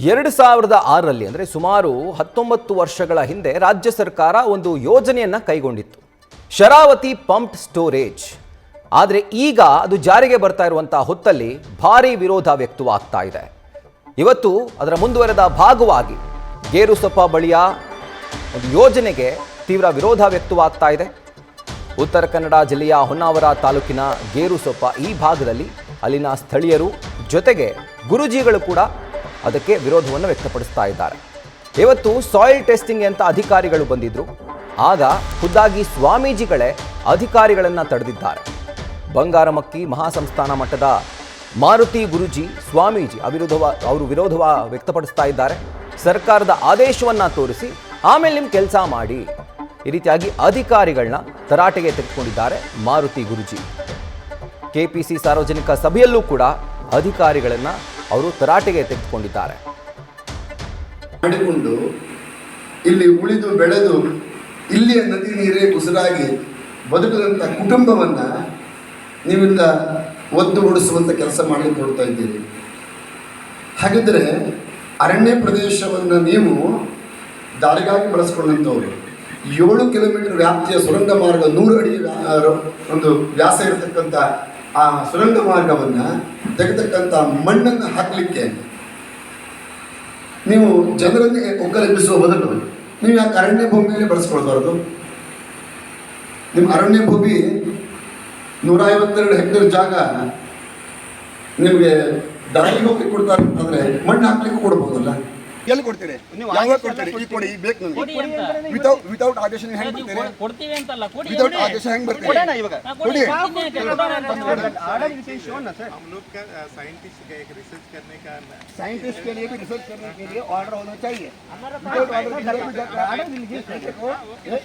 2006ರಲ್ಲಿ ಅಂದರೆ ಸುಮಾರು 19 ವರ್ಷಗಳ ಹಿಂದೆ ರಾಜ್ಯ ಸರ್ಕಾರ ಒಂದು ಯೋಜನೆಯನ್ನು ಕೈಗೊಂಡಿತ್ತು, ಶರಾವತಿ ಪಂಪ್ಡ್ ಸ್ಟೋರೇಜ್. ಆದರೆ ಈಗ ಅದು ಜಾರಿಗೆ ಬರ್ತಾ ಇರುವಂಥ ಹೊತ್ತಲ್ಲಿ ಭಾರೀ ವಿರೋಧ ವ್ಯಕ್ತವಾಗ್ತಾ ಇದೆ. ಇವತ್ತು ಅದರ ಮುಂದುವರೆದ ಭಾಗವಾಗಿ ಗೇರುಸೊಪ್ಪ ಬಳಿಯ ಒಂದು ಯೋಜನೆಗೆ ತೀವ್ರ ವಿರೋಧ ವ್ಯಕ್ತವಾಗ್ತಾ ಇದೆ. ಉತ್ತರ ಕನ್ನಡ ಜಿಲ್ಲೆಯ ಹೊನ್ನಾವರ ತಾಲೂಕಿನ ಗೇರುಸೊಪ್ಪ ಈ ಭಾಗದಲ್ಲಿ ಅಲ್ಲಿನ ಸ್ಥಳೀಯರು ಜೊತೆಗೆ ಗುರೂಜಿಗಳು ಕೂಡ ಅದಕ್ಕೆ ವಿರೋಧವನ್ನು ವ್ಯಕ್ತಪಡಿಸ್ತಾ ಇದ್ದಾರೆ. ಇವತ್ತು ಸಾಯಿಲ್ ಟೆಸ್ಟಿಂಗ್ ಅಂತ ಅಧಿಕಾರಿಗಳು ಬಂದಿದ್ರು. ಆಗ ಖುದ್ದಾಗಿ ಸ್ವಾಮೀಜಿಗಳೇ ಅಧಿಕಾರಿಗಳನ್ನು ತಡೆದಿದ್ದಾರೆ. ಬಂಗಾರಮಕ್ಕಿ ಮಹಾಸಂಸ್ಥಾನ ಮಠದ ಮಾರುತಿ ಗುರೂಜಿ ಸ್ವಾಮೀಜಿ ಅವರು ವಿರೋಧ ವ್ಯಕ್ತಪಡಿಸ್ತಾ ಇದ್ದಾರೆ. ಸರ್ಕಾರದ ಆದೇಶವನ್ನು ತೋರಿಸಿ ಆಮೇಲೆ ನಿಮ್ಮ ಕೆಲಸ ಮಾಡಿ, ಈ ರೀತಿಯಾಗಿ ಅಧಿಕಾರಿಗಳನ್ನ ತರಾಟೆಗೆ ತೆಗೆದುಕೊಂಡಿದ್ದಾರೆ ಮಾರುತಿ ಗುರೂಜಿ. ಕೆಪಿಸಿ ಸಾರ್ವಜನಿಕ ಸಭೆಯಲ್ಲೂ ಕೂಡ ಅಧಿಕಾರಿಗಳನ್ನ ಅವರು ತರಾಟೆಗೆ ತೆಗೆದುಕೊಂಡಿದ್ದಾರೆ. ಮಾಡಿಕೊಂಡು ಇಲ್ಲಿ ಉಳಿದು ಬೆಳೆದು ಇಲ್ಲಿಯ ನದಿ ನೀರೇ ಉಸಿರಾಗಿ ಬದುಕದಂಥ ಕುಟುಂಬವನ್ನ ನೀವಿಂದ ಒದ್ದುಗೂಡಿಸುವಂಥ ಕೆಲಸ ಮಾಡಲಿಕ್ಕೆ ಹೊರಡ್ತಾ ಇದ್ದೀರಿ. ಹಾಗಿದ್ರೆ ಅರಣ್ಯ ಪ್ರದೇಶವನ್ನು ನೀವು ದಾರಿಗಾಗಿ ಬಳಸ್ಕೊಂಡಂಥವ್ರು 7 ಕಿಲೋಮೀಟರ್ ವ್ಯಾಪ್ತಿಯ ಸುರಂಗ ಮಾರ್ಗ 100 ಅಡಿ ಒಂದು ವ್ಯಾಸ ಇರತಕ್ಕಂಥ ಆ ಸುರಂಗ ಮಾರ್ಗವನ್ನು ತೆಗೆತಕ್ಕಂಥ ಮಣ್ಣನ್ನು ಹಾಕಲಿಕ್ಕೆ ನೀವು ಜನರನ್ನೇ ಒಕ್ಕಲೆಬ್ಬಿಸುವ ಬದಲು ನೀವು ಯಾಕೆ ಅರಣ್ಯ ಭೂಮಿಯಲ್ಲಿ ಬಳಸ್ಕೊಳ್ಬಾರ್ದು? ನಿಮ್ಮ ಅರಣ್ಯ ಭೂಮಿ 152 ಹೆಕ್ಟೇರ್ ಜಾಗ ನಿಮಗೆ ದಾರಿಗೆ ಹೋಗಿ ಕೊಡ್ತಾರೆ ಅಂತಂದ್ರೆ ಮಣ್ಣು ಹಾಕ್ಲಿಕ್ಕೆ ಕೊಡ್ಬೋದಲ್ಲ? ಎಲ್ಲಿ ಕೊಡ್ತೀರಿ? ಯಾವಾಗ ಕೊಡ್ತೀರಿ? ಈ ಕೊಡಿ, ಈ ಬೇಕು ನನಗೆ. ವಿತೌಟ್ ಆದೇಶ ಹೆಂಗೆ ಬರ್ತೀರಿ? ಕೊಡ್ತೀವಿ ಅಂತಲ್ಲ, ಕೊಡಿ. ವಿತೌಟ್ ಆದೇಶ ಹೆಂಗೆ ಬರ್ತೀರಿ? ಕೊಡೋಣ ಇವಾಗ. ಕೊಡಿ. ऑर्डर विशेष हो ना सर, हम लोग का साइंटिस्ट का एक रिसर्च करने का साइंटिस्ट के लिए भी रिसर्च करने के लिए ऑर्डर होना चाहिए. ऑर्डर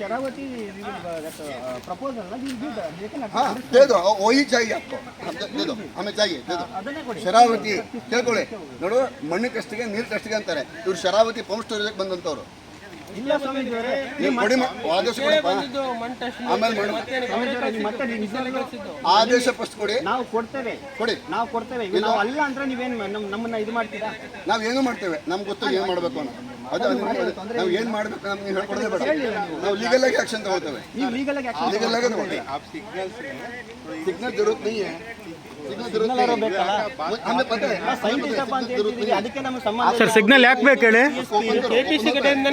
शरावती प्रपोजल ना देखना. हाँ दे दो, वही चाहिए आपको. दे दो, हमें चाहिए, दे दो. ಶರಾವತಿ ಕೇಳ್ಕೊಳ್ಳಿ. ನೋಡು, ಮಣ್ಣು ಟೆಸ್ಟಿಗೆ ನೀರು ಟೆಸ್ಟಿಗೆ ಅಂತಾರೆ. ಇವ್ರು ಶರಾವತಿ ಪಂಪ್ ಸ್ಟೋರೇಜ್ ಬಂದಂತವ್ರು. ಇಲ್ಲ ಸ್ವಾಮೀಜಿಯವರೇ, ನೀವು ಕೊಡಿ, ಆದೇಶ ಕೊಡಪ್ಪ. ಆಮೇಲೆ ಆದೇಶ ಫಸ್ಟ್ ಕೊಡಿ. ನಾವು ಕೊಡ್ತೇವೆ, ಕೊಡಿ. ನಾವು ಕೊಡ್ತೇವೆ. ನಾವು ಅಲ್ಲ ಅಂದ್ರೆ ನೀವೇನು ನಮ್ಮನ್ನ ಇದು ಮಾಡ್ತೀರಾ? ನಾವು ಏನು ಮಾಡ್ತೇವೆ, ನಮ್ಗೆ ಗೊತ್ತು ಏನು ಮಾಡಬೇಕು ಅನ್ನೋ. ಅದು ನಾವು ಏನು ಮಾಡಬೇಕು ನಮ್ಗೆ ನೀವು ಹೇಳ್ಕೊಡೋದೇ ಬೇಡ. ನಾವು ಲೀಗಲ್ ಆಗಿ ಆಕ್ಷನ್ ತಗೊಳ್ತೇವೆ. ನೀವು ಲೀಗಲ್ ಆಗಿ ಆಕ್ಷನ್ ಲೀಗಲ್ ಆಗಿ ತಗೊಳ್ಳಿ. आप सिग्नल से ಸಿಗ್ನಲ್ ಜरूरत नहीं है. ಸಿಗ್ನಲ್ ಬೇಕಲ್ಲ? हमें पता है. ಸೈಂಟಿಸ್ಟ್ ಅಪ್ಪ ಅಂತ ಹೇಳ್ತಿದ್ದೀರಿ, ಅದಕ್ಕೆ ನಮ್ಮ ಸಂಬಂಧ. ಸರ್, ಸಿಗ್ನಲ್ ಯಾಕೆ ಬೇಕು ಹೇಳಿ?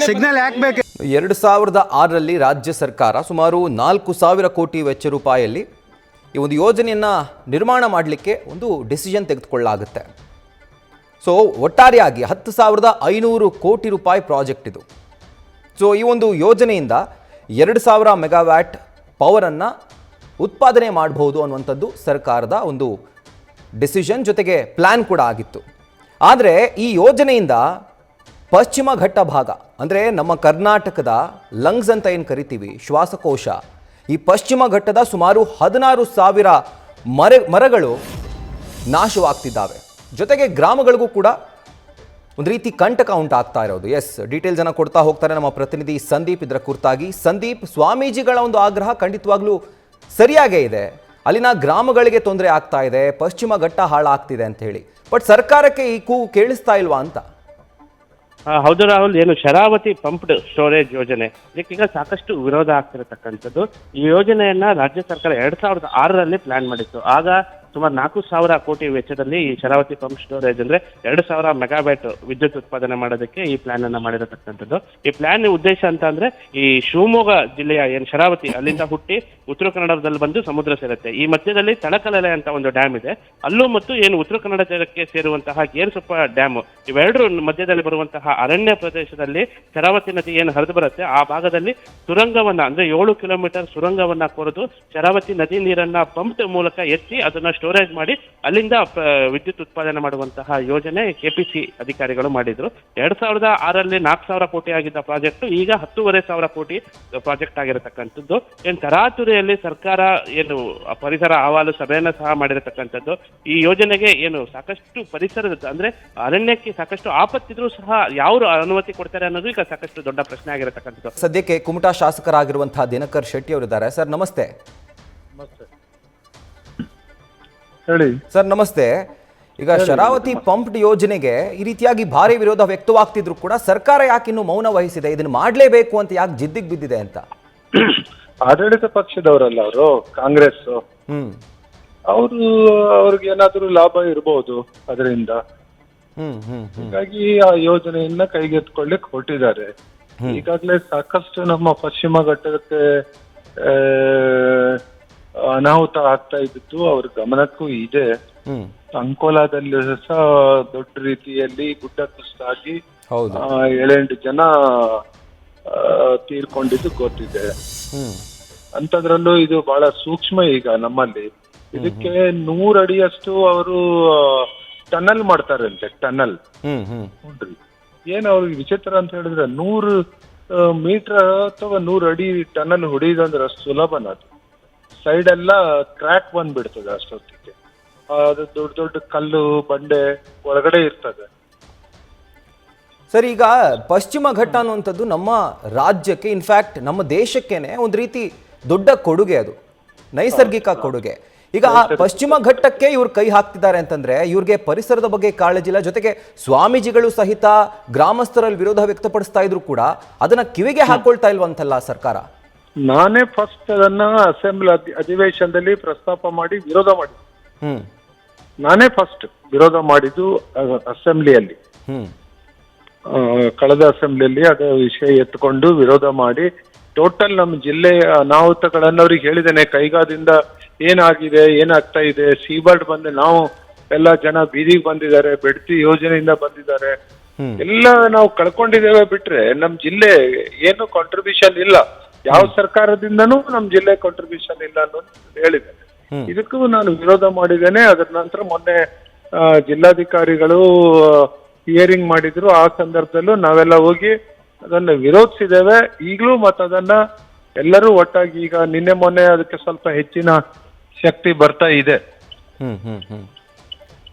ಸಿಗ್ನಲ್ ಯಾಕೆ ಬೇಕು? 2006ರಲ್ಲಿ ರಾಜ್ಯ ಸರ್ಕಾರ ಸುಮಾರು 4,000 ಕೋಟಿ ವೆಚ್ಚ ರೂಪಾಯಿಯಲ್ಲಿ ಈ ಒಂದು ಯೋಜನೆಯನ್ನು ನಿರ್ಮಾಣ ಮಾಡಲಿಕ್ಕೆ ಒಂದು ಡಿಸಿಷನ್ ತೆಗೆದುಕೊಳ್ಳಲಾಗುತ್ತೆ. ಸೊ ಒಟ್ಟಾರೆಯಾಗಿ 10,500 ಕೋಟಿ ರೂಪಾಯಿ ಪ್ರಾಜೆಕ್ಟ್ ಇದು. ಸೊ ಈ ಒಂದು ಯೋಜನೆಯಿಂದ 2,000 ಮೆಗಾವ್ಯಾಟ್ ಪವರನ್ನು ಉತ್ಪಾದನೆ ಮಾಡಬಹುದು ಅನ್ನುವಂಥದ್ದು ಸರ್ಕಾರದ ಒಂದು ಡಿಸಿಷನ್, ಜೊತೆಗೆ ಪ್ಲ್ಯಾನ್ ಕೂಡ ಆಗಿತ್ತು. ಆದರೆ ಈ ಯೋಜನೆಯಿಂದ ಪಶ್ಚಿಮ ಘಟ್ಟ ಭಾಗ ಅಂದರೆ ನಮ್ಮ ಕರ್ನಾಟಕದ ಲಂಗ್ಸ್ ಅಂತ ಏನು ಕರಿತೀವಿ, ಶ್ವಾಸಕೋಶ, ಈ ಪಶ್ಚಿಮ ಘಟ್ಟದ ಸುಮಾರು 16,000 ಮರಗಳು ನಾಶವಾಗ್ತಿದ್ದಾವೆ. ಜೊತೆಗೆ ಗ್ರಾಮಗಳಿಗೂ ಕೂಡ ಒಂದು ರೀತಿ ಕಂಟಕ ಉಂಟಾಗ್ತಾ ಇರೋದು. ಎಸ್, ಡೀಟೇಲ್ಸನ್ನು ಕೊಡ್ತಾ ಹೋಗ್ತಾರೆ ನಮ್ಮ ಪ್ರತಿನಿಧಿ ಸಂದೀಪ್ ಇದರ ಕುರಿತಾಗಿ. ಸಂದೀಪ್, ಸ್ವಾಮೀಜಿಗಳ ಒಂದು ಆಗ್ರಹ ಖಂಡಿತವಾಗ್ಲೂ ಸರಿಯಾಗೇ ಇದೆ. ಅಲ್ಲಿನ ಗ್ರಾಮಗಳಿಗೆ ತೊಂದರೆ ಆಗ್ತಾ ಇದೆ, ಪಶ್ಚಿಮ ಘಟ್ಟ ಹಾಳಾಗ್ತಿದೆ ಅಂತ ಹೇಳಿ. ಬಟ್ ಸರ್ಕಾರಕ್ಕೆ ಈ ಕೂಗು ಕೇಳಿಸ್ತಾ ಇಲ್ವಾ ಅಂತ? ಹೌದು ರಾಹುಲ್, ಏನು ಶರಾವತಿ ಪಂಪ್ಡ್ ಸ್ಟೋರೇಜ್ ಯೋಜನೆ ಇದಕ್ಕೀಗ ಸಾಕಷ್ಟು ವಿರೋಧ ಆಗ್ತಿರತಕ್ಕಂಥದ್ದು. ಈ ಯೋಜನೆಯನ್ನ ರಾಜ್ಯ ಸರ್ಕಾರ 2006ರಲ್ಲಿ ಪ್ಲಾನ್ ಮಾಡಿತ್ತು. ಆಗ ಸುಮಾರು 4,000 ಕೋಟಿ ವೆಚ್ಚದಲ್ಲಿ ಈ ಶರಾವತಿ ಪಂಪ್ ಸ್ಟೋರೇಜ್ ಅಂದ್ರೆ 2,000 ಮೆಗಾವ್ಯಾಟ್ ವಿದ್ಯುತ್ ಉತ್ಪಾದನೆ ಮಾಡೋದಕ್ಕೆ ಈ ಪ್ಲಾನ್ ಅನ್ನ ಮಾಡಿರತಕ್ಕಂಥದ್ದು. ಈ ಪ್ಲಾನ್ ಉದ್ದೇಶ ಅಂತ ಅಂದ್ರೆ ಈ ಶಿವಮೊಗ್ಗ ಜಿಲ್ಲೆಯ ಏನು ಶರಾವತಿ ಅಲ್ಲಿಂದ ಹುಟ್ಟಿ ಉತ್ತರ ಕನ್ನಡದಲ್ಲಿ ಬಂದು ಸಮುದ್ರ ಸೇರುತ್ತೆ. ಈ ಮಧ್ಯದಲ್ಲಿ ತಳಕಲೆಲೆ ಅಂತ ಒಂದು ಡ್ಯಾಮ್ ಇದೆ. ಅಲ್ಲೂ ಮತ್ತು ಏನು ಉತ್ತರ ಕನ್ನಡ ಜಿಲ್ಲೆಗೆ ಸೇರುವಂತಹ ಗೇರುಸೊಪ್ಪ ಡ್ಯಾಮ್, ಇವೆರಡರ ಮಧ್ಯದಲ್ಲಿ ಬರುವಂತಹ ಅರಣ್ಯ ಪ್ರದೇಶದಲ್ಲಿ ಶರಾವತಿ ನದಿ ಏನು ಹರಿದು ಬರುತ್ತೆ ಆ ಭಾಗದಲ್ಲಿ ಸುರಂಗವನ್ನ ಅಂದ್ರೆ 7 ಕಿಲೋಮೀಟರ್ ಸುರಂಗವನ್ನ ಕೊರೆದು ಶರಾವತಿ ನದಿ ನೀರನ್ನ ಪಂಪ್ ಮೂಲಕ ಎತ್ತಿ ಅದನ್ನ ಸ್ಟೋರೇಜ್ ಮಾಡಿ ಅಲ್ಲಿಂದ ವಿದ್ಯುತ್ ಉತ್ಪಾದನೆ ಮಾಡುವಂತಹ ಯೋಜನೆ ಕೆಪಿಸಿ ಅಧಿಕಾರಿಗಳು ಮಾಡಿದ್ರು. 2006ರಲ್ಲಿ 4,000 ಕೋಟಿ ಆಗಿದ್ದ ಪ್ರಾಜೆಕ್ಟ್ ಈಗ 10,500 ಕೋಟಿ ಪ್ರಾಜೆಕ್ಟ್ ಆಗಿರತಕ್ಕಂಥದ್ದು. ಏನು ತರಾತುರಿಯಲ್ಲಿ ಸರ್ಕಾರ ಏನು ಪರಿಸರ ಅಹವಾಲು ಸಭೆಯನ್ನ ಸಹ ಮಾಡಿರತಕ್ಕಂಥದ್ದು. ಈ ಯೋಜನೆಗೆ ಏನು ಸಾಕಷ್ಟು ಪರಿಸರದ ಅಂದ್ರೆ ಅರಣ್ಯಕ್ಕೆ ಸಾಕಷ್ಟು ಆಪತ್ತಿದ್ರೂ ಸಹ ಯಾರು ಅನುಮತಿ ಕೊಡ್ತಾರೆ ಅನ್ನೋದು ಈಗ ಸಾಕಷ್ಟು ದೊಡ್ಡ ಪ್ರಶ್ನೆ ಆಗಿರತಕ್ಕಂಥದ್ದು. ಸದ್ಯಕ್ಕೆ ಕುಮಟಾ ಶಾಸಕರಾಗಿರುವಂತಹ ದಿನಕರ್ ಶೆಟ್ಟಿ ಅವರಿದ್ದಾರೆ. ಸರ್ ನಮಸ್ತೆ. ಹೇಳಿ ಸರ್ ನಮಸ್ತೆ. ಈಗ ಶರಾವತಿ ಪಂಪ್ಡ್ ಯೋಜನೆಗೆ ಈ ರೀತಿಯಾಗಿ ಭಾರಿ ವಿರೋಧ ವ್ಯಕ್ತವಾಗ್ತಿದ್ರು ಕೂಡ ಸರ್ಕಾರ ಯಾಕೆ ಇನ್ನು ಮೌನ ವಹಿಸಿದೆ, ಇದನ್ನ ಮಾಡಲೇಬೇಕು ಅಂತ ಯಾಕೆ ಜಿದ್ದಿಗೆ ಬಿದ್ದಿದೆ ಅಂತ? ಆಡಳಿತ ಪಕ್ಷದವರಲ್ಲ ಅವರು, ಕಾಂಗ್ರೆಸ್. ಹ್ಮ್ ಅವ್ರಿಗೆ ಏನಾದ್ರೂ ಲಾಭ ಇರಬಹುದು ಅದರಿಂದ. ಹ್ಮ್ ಹ್ಮ್ ಹ್ಮ್ ಹೀಗಾಗಿ ಆ ಯೋಜನೆಯನ್ನ ಕೈಗೆತ್ಕೊಳ್ಳಿಕ್ ಹೊರಟಿದ್ದಾರೆ. ಈಗಾಗಲೇ ಸಾಕಷ್ಟು ನಮ್ಮ ಪಶ್ಚಿಮ ಘಟ್ಟಕ್ಕೆ ಅನಾಹುತ ಆಗ್ತಾ ಇದ್ದಿತ್ತು, ಅವ್ರ ಗಮನಕ್ಕೂ ಇದೆ. ಹ್ಮ್ ಅಂಕೋಲಾದಲ್ಲಿ ಸಹ ದೊಡ್ಡ ರೀತಿಯಲ್ಲಿ ಗುಡ್ಡ ಕುಸಿತಾಗಿ ಹೌದು. 7-8 ಜನ ತೀರ್ಕೊಂಡಿದ್ದು ಗೊತ್ತಿದೆ. ಹ್ಮ್ ಅಂತದ್ರಲ್ಲೂ ಇದು ಬಹಳ ಸೂಕ್ಷ್ಮ. ಈಗ ನಮ್ಮಲ್ಲಿ ಇದಕ್ಕೆ 100 ಅಡಿಯಷ್ಟು ಅವರು ಟನಲ್ ಮಾಡ್ತಾರಂತೆ, ಟನಲ್. ಹ್ಮ್ ಹ್ಮ್ ನೋಡ್ರಿ ಏನ್ ಅವ್ರಿಗೆ ವಿಚಿತ್ರ ಅಂತ ಹೇಳಿದ್ರೆ 100 ಮೀಟರ್ ಅಥವಾ 100 ಅಡಿ ಟನಲ್ ಹೊಡಿಯೋದಂದ್ರೆ ಅಷ್ಟು ಸುಲಭನ ಅದು. ಸೈಡ್ ಎಲ್ಲ ಕ್ರ್ಯಾಕ್ ಬಂದ್ಬಿಡ್ತದೆ ಅಷ್ಟೊತ್ತಿಗೆ. ಅದು ದೊಡ್ಡ ದೊಡ್ಡ ಕಲ್ಲು ಬಂಡೆ ಒಳಗಡೆ ಇರ್ತದೆ. ಸರ್, ಈಗ ಪಶ್ಚಿಮ ಘಟ್ಟ ಅನ್ನುವಂಥದ್ದು ನಮ್ಮ ರಾಜ್ಯಕ್ಕೆ, ಇನ್ಫ್ಯಾಕ್ಟ್ ನಮ್ಮ ದೇಶಕ್ಕೇನೆ ಒಂದು ರೀತಿ ದೊಡ್ಡ ಕೊಡುಗೆ, ಅದು ನೈಸರ್ಗಿಕ ಕೊಡುಗೆ. ಈಗ ಆ ಪಶ್ಚಿಮ ಘಟ್ಟಕ್ಕೆ ಇವ್ರು ಕೈ ಹಾಕ್ತಿದ್ದಾರೆ ಅಂತಂದ್ರೆ ಇವ್ರಿಗೆ ಪರಿಸರದ ಬಗ್ಗೆ ಕಾಳಜಿ ಇಲ್ಲ. ಜೊತೆಗೆ ಸ್ವಾಮೀಜಿಗಳು ಸಹಿತ ಗ್ರಾಮಸ್ಥರಲ್ಲಿ ವಿರೋಧ ವ್ಯಕ್ತಪಡಿಸ್ತಾ ಇದ್ರು ಕೂಡ ಅದನ್ನ ಕಿವಿಗೆ ಹಾಕೊಳ್ತಾ ಇಲ್ವಂತಲ್ಲ ಸರ್ಕಾರ? ನಾನೇ ಫಸ್ಟ್ ಅದನ್ನ ಅಸೆಂಬ್ಲಿ ಅಧಿವೇಶನದಲ್ಲಿ ಪ್ರಸ್ತಾಪ ಮಾಡಿ ವಿರೋಧ ಮಾಡಿದ್ದೆ. ಹ್ಮ್ ನಾನೇ ಫಸ್ಟ್ ವಿರೋಧ ಮಾಡಿದ್ದು ಅಸೆಂಬ್ಲಿಯಲ್ಲಿ. ಹ್ಮ್ ಕಳೆದ ಅಸೆಂಬ್ಲಿಯಲ್ಲಿ ಅದ ವಿಷಯ ಎತ್ಕೊಂಡು ವಿರೋಧ ಮಾಡಿ ಟೋಟಲ್ ನಮ್ಮ ಜಿಲ್ಲೆಯ ಅನಾಹುತಗಳನ್ನ ಅವ್ರಿಗೆ ಹೇಳಿದ್ದೇನೆ. ಕೈಗಾದಿಂದ ಏನಾಗಿದೆ, ಏನಾಗ್ತಾ ಇದೆ, ಸೀಬರ್ಡ್ ಬಂದು ನಾವು ಎಲ್ಲ ಜನ ಬೀದಿಗೆ ಬಂದಿದ್ದಾರೆ, ಬೆಡ್ತಿ ಯೋಜನೆಯಿಂದ ಬಂದಿದ್ದಾರೆ, ಎಲ್ಲ ನಾವು ಕಳ್ಕೊಂಡಿದ್ದೇವೆ. ಬಿಟ್ರೆ ನಮ್ ಜಿಲ್ಲೆ ಏನು ಕಾಂಟ್ರಿಬ್ಯೂಷನ್ ಇಲ್ಲ, ಯಾವ ಸರ್ಕಾರದಿಂದನೂ ನಮ್ ಜಿಲ್ಲೆ ಕಾಂಟ್ರಿಬ್ಯೂಷನ್ ಇಲ್ಲ ಅನ್ನೋದು ಹೇಳಿದ್ದೇನೆ. ಇದಕ್ಕೂ ನಾನು ವಿರೋಧ ಮಾಡಿದ್ದೇನೆ. ಅದರ ನಂತರ ಮೊನ್ನೆ ಜಿಲ್ಲಾಧಿಕಾರಿಗಳು ಹಿಯರಿಂಗ್ ಮಾಡಿದ್ರು. ಆ ಸಂದರ್ಭದಲ್ಲೂ ನಾವೆಲ್ಲ ಹೋಗಿ ಅದನ್ನ ವಿರೋಧಿಸಿದ್ದೇವೆ. ಈಗಲೂ ಮತ್ತೆ ಅದನ್ನ ಎಲ್ಲರೂ ಒಟ್ಟಾಗಿ ಈಗ ನಿನ್ನೆ ಮೊನ್ನೆ ಅದಕ್ಕೆ ಸ್ವಲ್ಪ ಹೆಚ್ಚಿನ ಶಕ್ತಿ ಬರ್ತಾ ಇದೆ.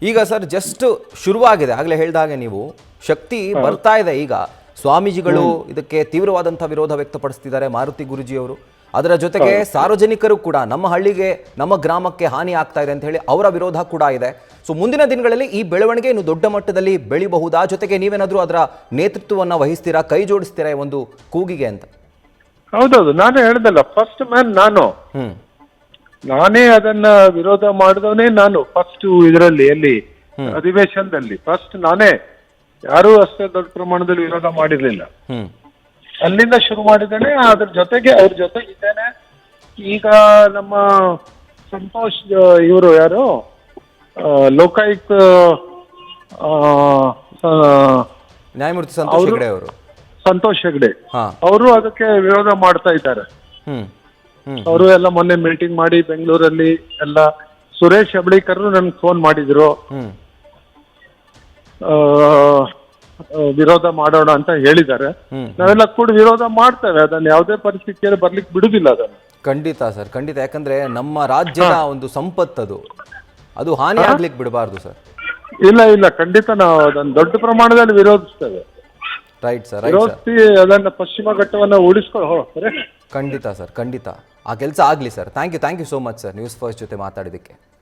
ಈಗ ಸರ್ ಜಸ್ಟ್ ಶುರುವಾಗಿದೆ, ಆಗ್ಲೇ ಹೇಳ್ದಾಗೆ ನೀವು, ಶಕ್ತಿ ಬರ್ತಾ ಇದೆ. ಈಗ ಸ್ವಾಮೀಜಿಗಳು ಇದಕ್ಕೆ ತೀವ್ರವಾದಂತಹ ವಿರೋಧ ವ್ಯಕ್ತಪಡಿಸ್ತಿದ್ದಾರೆ, ಮಾರುತಿ ಗುರುಜಿಯವರು. ಅದರ ಜೊತೆಗೆ ಸಾರ್ವಜನಿಕರು ಕೂಡ ನಮ್ಮ ಹಳ್ಳಿಗೆ, ನಮ್ಮ ಗ್ರಾಮಕ್ಕೆ ಹಾನಿ ಆಗ್ತಾ ಇದೆ ಅಂತ ಹೇಳಿ ಅವರ ವಿರೋಧ ಕೂಡ ಇದೆ. ಸೊ ಮುಂದಿನ ದಿನಗಳಲ್ಲಿ ಈ ಬೆಳವಣಿಗೆ ಇನ್ನು ದೊಡ್ಡ ಮಟ್ಟದಲ್ಲಿ ಬೆಳಿಬಹುದಾ? ಜೊತೆಗೆ ನೀವೇನಾದ್ರೂ ಅದರ ನೇತೃತ್ವವನ್ನ ವಹಿಸ್ತೀರಾ, ಕೈ ಜೋಡಿಸ್ತೀರಾ ಈ ಒಂದು ಕೂಗಿಗೆ ಅಂತ? ಹೌದೌದು, ನಾನು ಹೇಳ್ದಲ್ಲ, ಫಸ್ಟ್ ಮ್ಯಾನ್ ನಾನು. ನಾನೇ ಅದನ್ನ ವಿರೋಧ ಮಾಡಿದವನೇ ನಾನು ಫಸ್ಟ್. ಇದರಲ್ಲಿ ಎಲ್ಲಿ ಅಧಿವೇಶನದಲ್ಲಿ ಫಸ್ಟ್ ನಾನೇ. ಯಾರೂ ಅಷ್ಟೇ ದೊಡ್ಡ ಪ್ರಮಾಣದಲ್ಲಿ ವಿರೋಧ ಮಾಡಿರ್ಲಿಲ್ಲ. ಅಲ್ಲಿಂದ ಶುರು ಮಾಡಿದ್ದೇನೆ. ಅದ್ರ ಜೊತೆಗೆ ಅವ್ರ ಜೊತೆಗೆ ಇದ್ದೇನೆ. ಈಗ ನಮ್ಮ ಸಂತೋಷ್ ಇವರು ಯಾರು ಲೋಕಾಯುಕ್ತ ನ್ಯಾಯಮೂರ್ತಿ ಸಂತೋಷ್ ಹೆಗ್ಡೆ ಅವರು, ಸಂತೋಷ್ ಹೆಗ್ಡೆ ಅವರು ಅದಕ್ಕೆ ವಿರೋಧ ಮಾಡ್ತಾ ಇದ್ದಾರೆ. ಅವರು ಎಲ್ಲ ಮೊನ್ನೆ ಮೀಟಿಂಗ್ ಮಾಡಿ ಬೆಂಗಳೂರಲ್ಲಿ ಎಲ್ಲ. ಸುರೇಶ್ ಹೆಬ್ಳಿಕರ್ ನನ್ಗೆ ಫೋನ್ ಮಾಡಿದ್ರು, ವಿರೋಧ ಮಾಡೋಣ ಅಂತ ಹೇಳಿದ್ದಾರೆ. ನಾವೆಲ್ಲ ಕೂಡ ವಿರೋಧ ಮಾಡ್ತೇವೆ. ಅದನ್ನ ಯಾವುದೇ ಪರಿಸ್ಥಿತಿಯಲ್ಲಿ ಬರ್ಲಿಕ್ಕೆ ಬಿಡುದಿಲ್ಲ ಅದನ್ನು. ಖಂಡಿತ ಸರ್, ಖಂಡಿತ. ಯಾಕಂದ್ರೆ ನಮ್ಮ ರಾಜ್ಯದ ಒಂದು ಸಂಪತ್ತು ಅದು ಹಾನಿ ಆಗ್ಲಿಕ್ಕೆ ಬಿಡಬಾರ್ದು ಸರ್. ಇಲ್ಲ, ಖಂಡಿತ ನಾವು ಅದನ್ನ ದೊಡ್ಡ ಪ್ರಮಾಣದಲ್ಲಿ ವಿರೋಧಿಸ್ತೇವೆ. ರೈಟ್ ಸರ್, ವಿರೋಧಿಸಿ ಅದನ್ನ ಪಶ್ಚಿಮ ಘಟ್ಟವನ್ನ ಉಳಿಸ್ಕೊಳ್ಳೋ. ಖಂಡಿತ ಸರ್, ಖಂಡಿತ ಆ ಕೆಲಸ ಆಗ್ಲಿ sir. Thank you so much sir, news first ಜೊತೆ ಮಾತಾಡಿದಕ್ಕೆ.